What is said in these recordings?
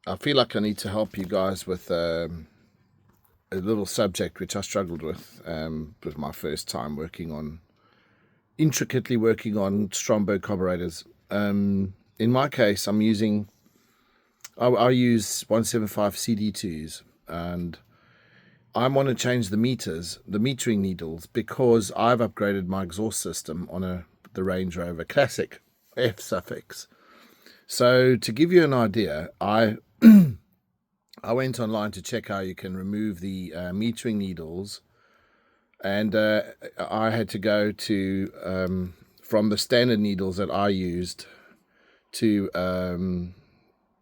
I feel like I need to help you guys with a little subject which I struggled with. Was my first time intricately working on Stromberg carburetors. In my case, I use 175 CD-2s, and I want to change the metering needles, because I've upgraded my exhaust system on the Range Rover Classic F Suffix. So to give you an idea, I went online to check how you can remove the metering needles, and I had to go to from the standard needles that I used to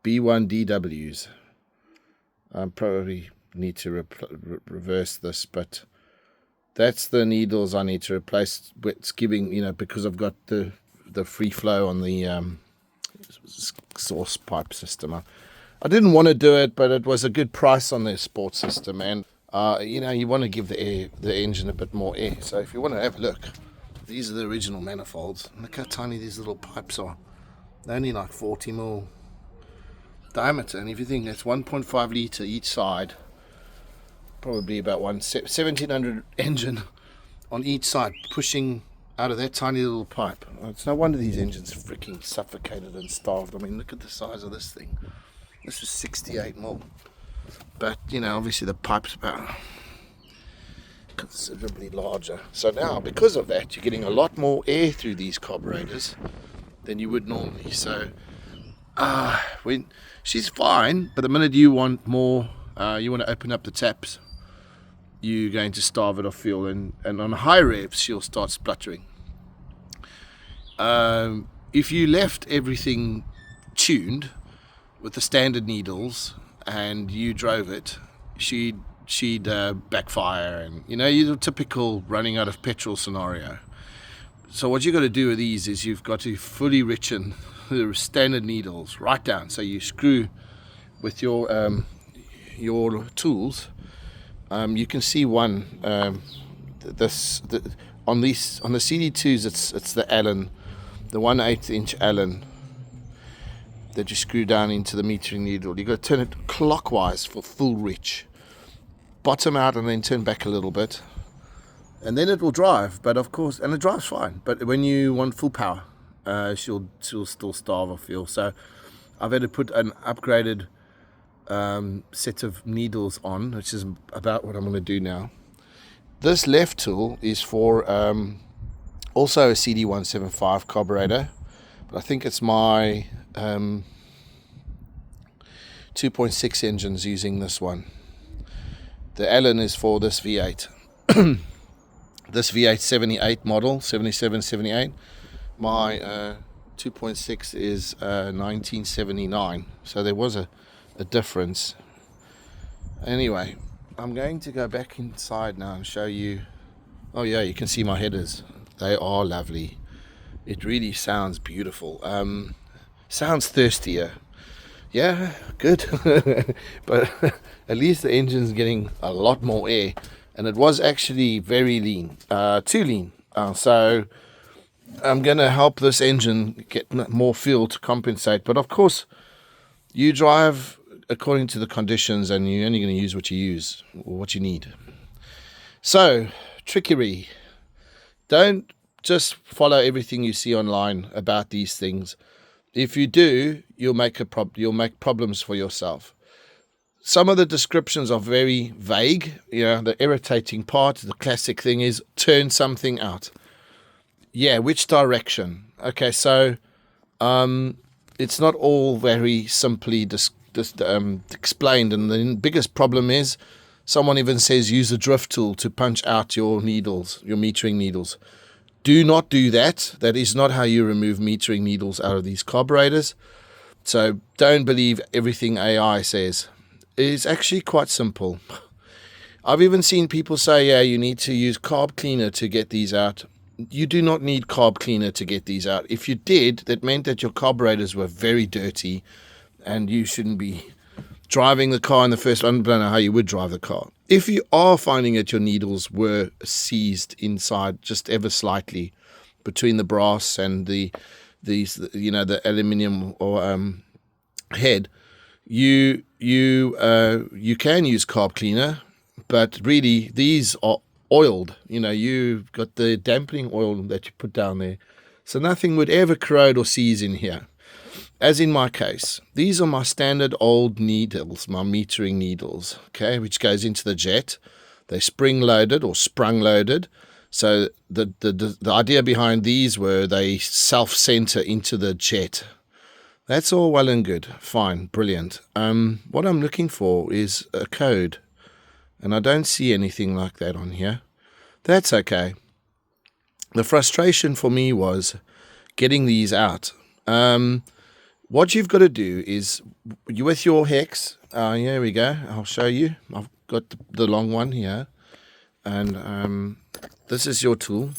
B1DWs. I probably need to reverse this, but that's the needles I need to replace. It's giving, because I've got the free flow on the exhaust pipe system. I didn't want to do it, but it was a good price on their sports system, and you want to give the engine a bit more air. So if you want to have a look, these are the original manifolds. Look how tiny these little pipes are. They're only like 40 mil diameter, and if you think that's 1.5 litre each side, probably about 1700 engine on each side pushing out of that tiny little pipe. It's no wonder these engines are freaking suffocated and starved. I mean, look at the size of this thing. This is 68 mil, but obviously the pipe's about considerably larger. So now, because of that, you're getting a lot more air through these carburetors than you would normally. So when she's fine, but the minute you want more, you want to open up the taps, you're going to starve it of fuel, and on high revs she'll start spluttering. If you left everything tuned with the standard needles and you drove it, she'd backfire, and your typical running out of petrol scenario. So what you've got to do with these is you've got to fully richen the standard needles right down. So you screw with your tools. You can see one on the CD2s. It's the Allen, the 1/8 inch Allen that you screw down into the metering needle. You've got to turn it clockwise for full reach, bottom out, and then turn back a little bit, and then it will drive. But of course, and it drives fine, but when you want full power, she'll still starve of fuel. So I've had to put an upgraded set of needles on, which is about what I'm going to do now. This left tool is for also a CD-175 carburetor, but I think it's my 2.6 engines using this one. The Allen is for this V8. This V8 78 model, 77, 78. My 2.6 is 1979. So there was a difference. Anyway, I'm going to go back inside now and show you. Oh yeah, you can see my headers. They are lovely. It really sounds beautiful. Sounds thirstier. Yeah, good. But at least the engine's getting a lot more air, and it was actually very lean, too lean. So I'm going to help this engine get more fuel to compensate. But of course, you drive according to the conditions, and you're only going to use what you use or what you need. So, trickery. Don't just follow everything you see online about these things. If you do, you'll make problems for yourself. Some of the descriptions are very vague. The irritating part, the classic thing is turn something out. Yeah, which direction? Okay, so it's not all very simply explained, and the biggest problem is someone even says use a drift tool to punch out your needles, your metering needles. Do not do that. That is not how you remove metering needles out of these carburetors. So don't believe everything AI says. It's actually quite simple. I've even seen people say, yeah, you need to use carb cleaner to get these out. You do not need carb cleaner to get these out. If you did, that meant that your carburetors were very dirty, and you shouldn't be driving the car in the first. I don't know how you would drive the car. If you are finding that your needles were seized inside just ever slightly between the brass and the aluminium or head, you can use carb cleaner, but really these are oiled. You know, you've got the dampening oil that you put down there, so nothing would ever corrode or seize in here. As in my case, these are my standard old needles, my metering needles, okay, which goes into the jet. They're spring loaded or sprung loaded. So the idea behind these were they self-center into the jet. That's all well and good. Fine, brilliant. What I'm looking for is a code, and I don't see anything like that on here. That's okay. The frustration for me was getting these out. What you've got to do is, with your hex, here we go, I'll show you. I've got the long one here, and this is your tool.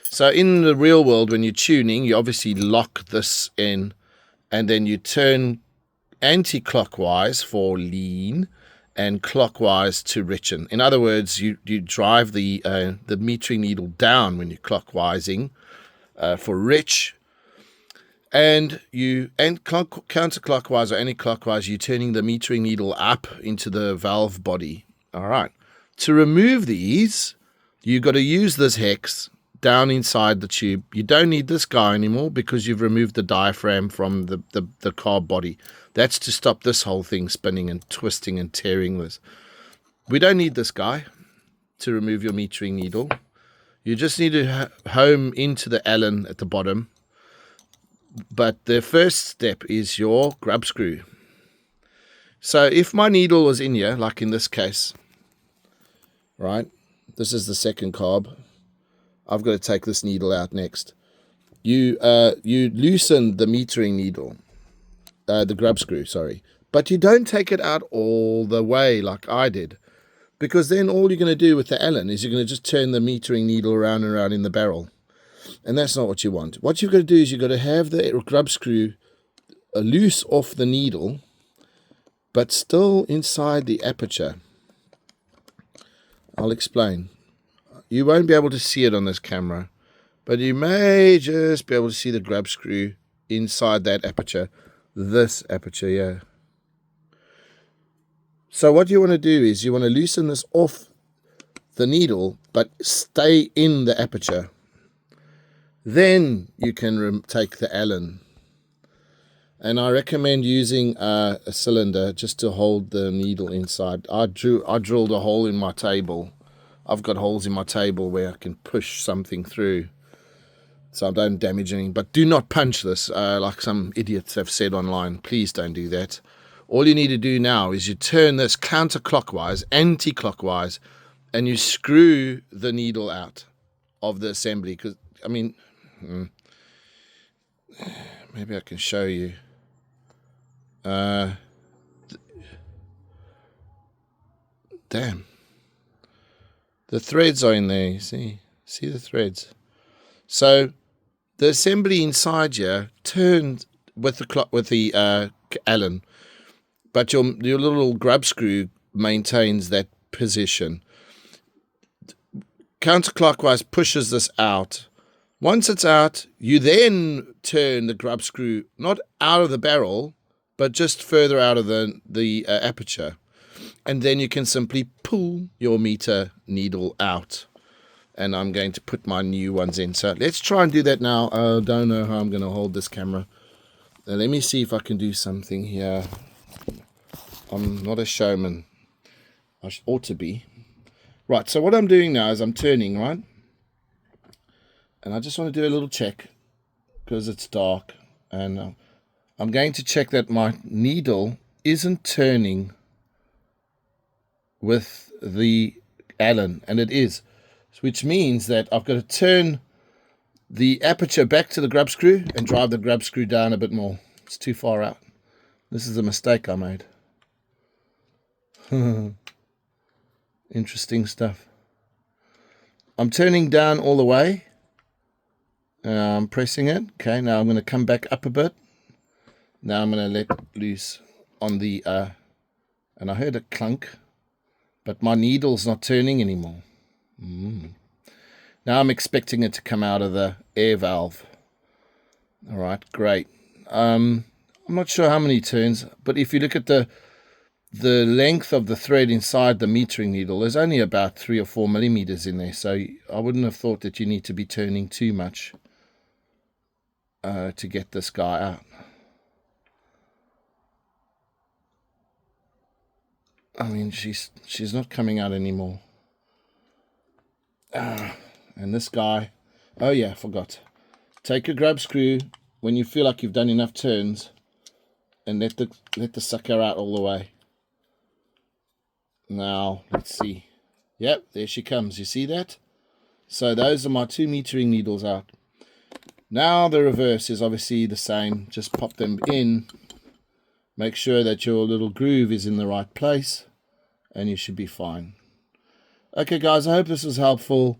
So in the real world, when you're tuning, you obviously lock this in, and then you turn anti-clockwise for lean and clockwise to richen. In other words, you drive the metering needle down when you're clockwise for rich, and counterclockwise or anti-clockwise, you're turning the metering needle up into the valve body. All right. To remove these, you've got to use this hex down inside the tube. You don't need this guy anymore because you've removed the diaphragm from the carb body. That's to stop this whole thing spinning and twisting and tearing this. We don't need this guy to remove your metering needle. You just need to home into the Allen at the bottom. But the first step is your grub screw. So if my needle was in here, like in this case, right, this is the second carb. I've got to take this needle out next. You loosen the metering needle, the grub screw, sorry. But you don't take it out all the way like I did. Because then all you're going to do with the Allen is you're going to just turn the metering needle around and around in the barrel. And that's not what you want. What you've got to do is you've got to have the grub screw loose off the needle, but still inside the aperture. I'll explain. You won't be able to see it on this camera, but you may just be able to see the grub screw inside that aperture. This aperture, yeah. So what you want to do is you want to loosen this off the needle, but stay in the aperture. Then you can take the Allen. And I recommend using a cylinder just to hold the needle inside. I drilled a hole in my table. I've got holes in my table where I can push something through so I don't damage anything. But do not punch this like some idiots have said online. Please don't do that. All you need to do now is you turn this counterclockwise, anti-clockwise, and you screw the needle out of the assembly. Because, I mean, maybe I can show you. Damn. The threads are in there, you see? See the threads? So the assembly inside here turned with the Allen, but your little grub screw maintains that position. Counterclockwise pushes this out. Once it's out, you then turn the grub screw not out of the barrel, but just further out of the aperture. And then you can simply pull your meter needle out. And I'm going to put my new ones in. So let's try and do that now. I don't know how I'm going to hold this camera. Now, let me see if I can do something here. I'm not a showman. I ought to be. Right, so what I'm doing now is I'm turning, right? And I just want to do a little check because it's dark. And I'm going to check that my needle isn't turning with the Allen, and it is, which means that I've got to turn the aperture back to the grub screw and drive the grub screw down a bit more. It's too far out. This is a mistake I made. Interesting stuff. I'm turning down all the way. I'm pressing it. Okay, now I'm going to come back up a bit. Now I'm going to let loose on the, and I heard a clunk, but my needle's not turning anymore. Now I'm expecting it to come out of the air valve. All right, great. I'm I'm not sure how many turns, but if you look at the length of the thread inside the metering needle, there's only about 3 or 4 millimeters in there, so I wouldn't have thought that you need to be turning too much to get this guy out. I mean, she's not coming out anymore. And this guy, oh yeah, I forgot. Take a grub screw when you feel like you've done enough turns, and let the sucker out all the way. Now let's see. Yep, there she comes. You see that? So those are my 2 metering needles out. Now the reverse is obviously the same. Just pop them in. Make sure that your little groove is in the right place, and you should be fine. Okay, guys, I hope this was helpful.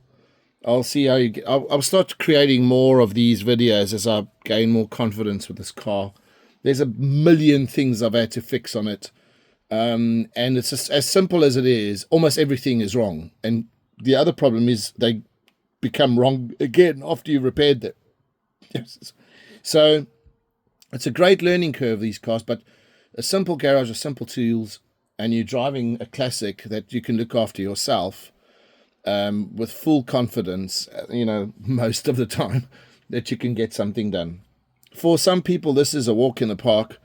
I'll see how you get. I'll start creating more of these videos as I gain more confidence with this car. There's a million things I've had to fix on it. And it's just, as simple as it is, almost everything is wrong. And the other problem is they become wrong again after you've repaired them. So it's a great learning curve, these cars, but a simple garage with simple tools, and you're driving a classic that you can look after yourself with full confidence, most of the time, that you can get something done. For some people, this is a walk in the park.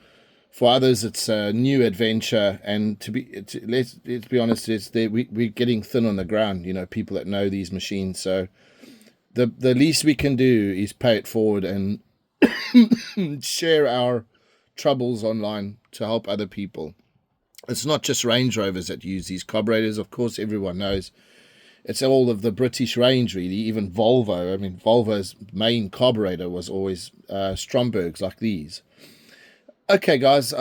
For others, it's a new adventure. And let's be honest, we're getting thin on the ground, people that know these machines. So the least we can do is pay it forward and share our troubles online to help other people. It's not just Range Rovers that use these carburetors. Of course, everyone knows. It's all of the British range, really. Even Volvo. I mean, Volvo's main carburetor was always Strombergs like these. Okay, guys.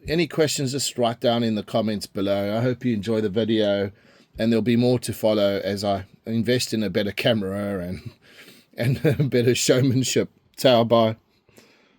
Any questions, just write down in the comments below. I hope you enjoy the video, and there'll be more to follow as I invest in a better camera and better showmanship. Ciao, bye.